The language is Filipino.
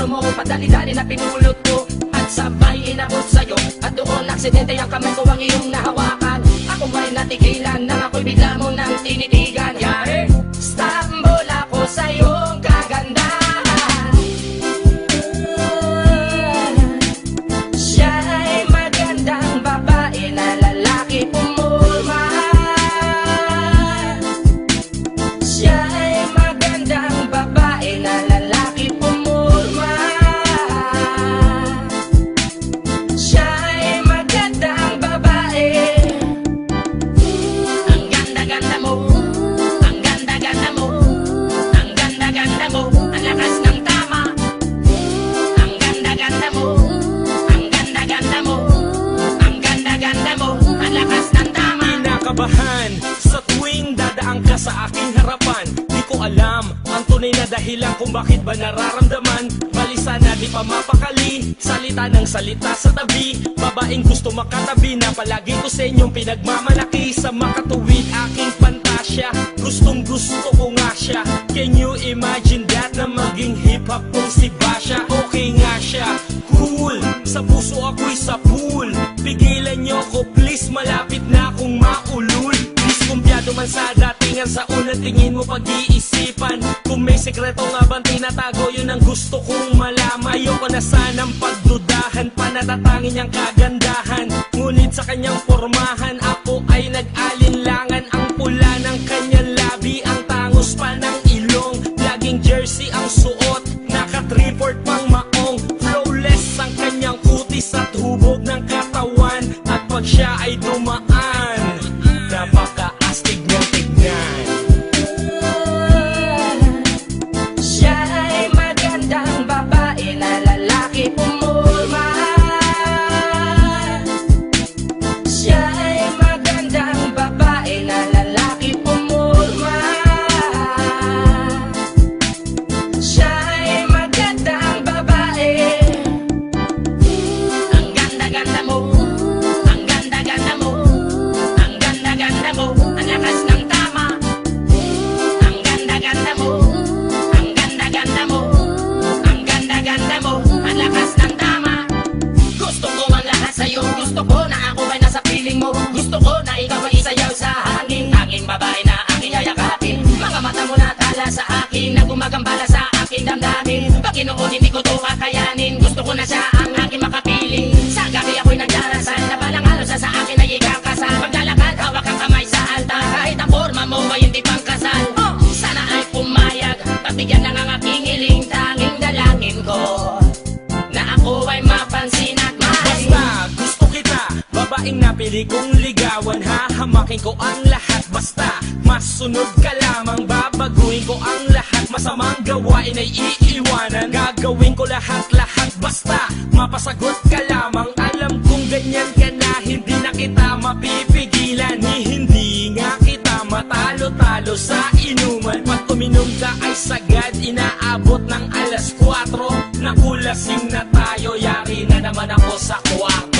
numero mo, padali-dali na pinulot ko at sabay inabot sa'yo. At doon aksidente ang kamay ko ang iyong nahawakan. Ako ba'y natigilan nang ako'y bigla mo nang tinitigan. Yari, stambol ako sa iyong kagandahan. Siya'y magandang babae na lalaki pumulma. Siya'y magandang babae na lalaki pumulma. Siya'y magandang babae. Ang ganda-ganda mo, ang ganda-ganda mo, ang ganda-ganda mo, ang lakas ng tama. Ang ganda-ganda mo, ang ganda-ganda mo, ang ganda-ganda mo, ang lakas ng tama. Kinakabahan sa tuwing dadaan ka sa aking harapan. Di ko alam ang tunay na dahilan kung bakit ba nararamdaman. Bali sana di pa mapakali, salita ng salita sa tabi. Babaeng gusto makatabi na palagi ko sa inyong pinagmamalaki. Sa makatuwid aking pantasya, gustong gusto ko nga siya. Can you imagine that na maging hip-hop kung si Basha? Okay nga siya, cool, sa puso ako'y sa pool. Pigilan nyo ko please, malapit na akong maulul. Diskumpiyado man sa datingan, sa unang tingin mo pag-iisipan. Kung may sekreto nga bang tinatago, yun ang gusto kong malaman. Ayoko na sanang pagdudahan pa, natatangin niyang kagandahan. Ngunit sa kanyang pormahan, ako ay nag-alinlangan. Ang pula ng kanyang labi, ang tangos pa ng ilong. Laging jersey ang suot, naka-3-4 pang maong. Flawless ang kanyang kutis at hubog ng katawan. At pag siya ay dumaan, napaka-astig niyang tignan. Siya'y magandang babae na lalaki pumulma. Siya'y magandang babae na lalaki pumulma. Siya'y magandang babae. Ang ganda-ganda mo, ang ganda-ganda mo, ang ganda-ganda mo, ang lakas ng tama. Ang ganda-ganda mo, ang ganda-ganda mo, ang ganda-ganda mo, ang lakas ng tama. Gusto ko ang lahat sa'yo, gusto ko na ako ay nasa piling mo. Gusto ko na ikaw ay isayaw sa hangin. Tanging babae na aking yayakapin. Mga mata mo na tala sa akin, na gumagambala sa aking damdamin. Pagkinoon hindi ko to kakayanin, gusto ko na siya ang aking makapiling. Sa gabi ako'y nagdarasal, na balang halos sa akin ay ikakasal. Paglalakad, hawak ang kamay sa altar, kahit ang forma mo ay hindi pang kasal. Sana ay pumayag, pagbigyan lang ang aking hiling. Tanging dalangin ko na ako ay mapansin at mahalin. Basta gusto kita, babaeng napili kong ligawan. Hahamakin ko ang lahat, basta masunod ka lamang. Babaguhin ko ang lahat, masamang gawain ay iiwanan. Gagawin ko lahat-lahat, basta mapasagot ka lamang. Alam kong ganyan ka na, hindi na kita mapipigilan. Hindi nga kita matalo-talo sa inuman. Pag uminom ka ay sagad, inaabot ng alas 4. Nakulasing na tayo, yari na naman ako sa kwarto.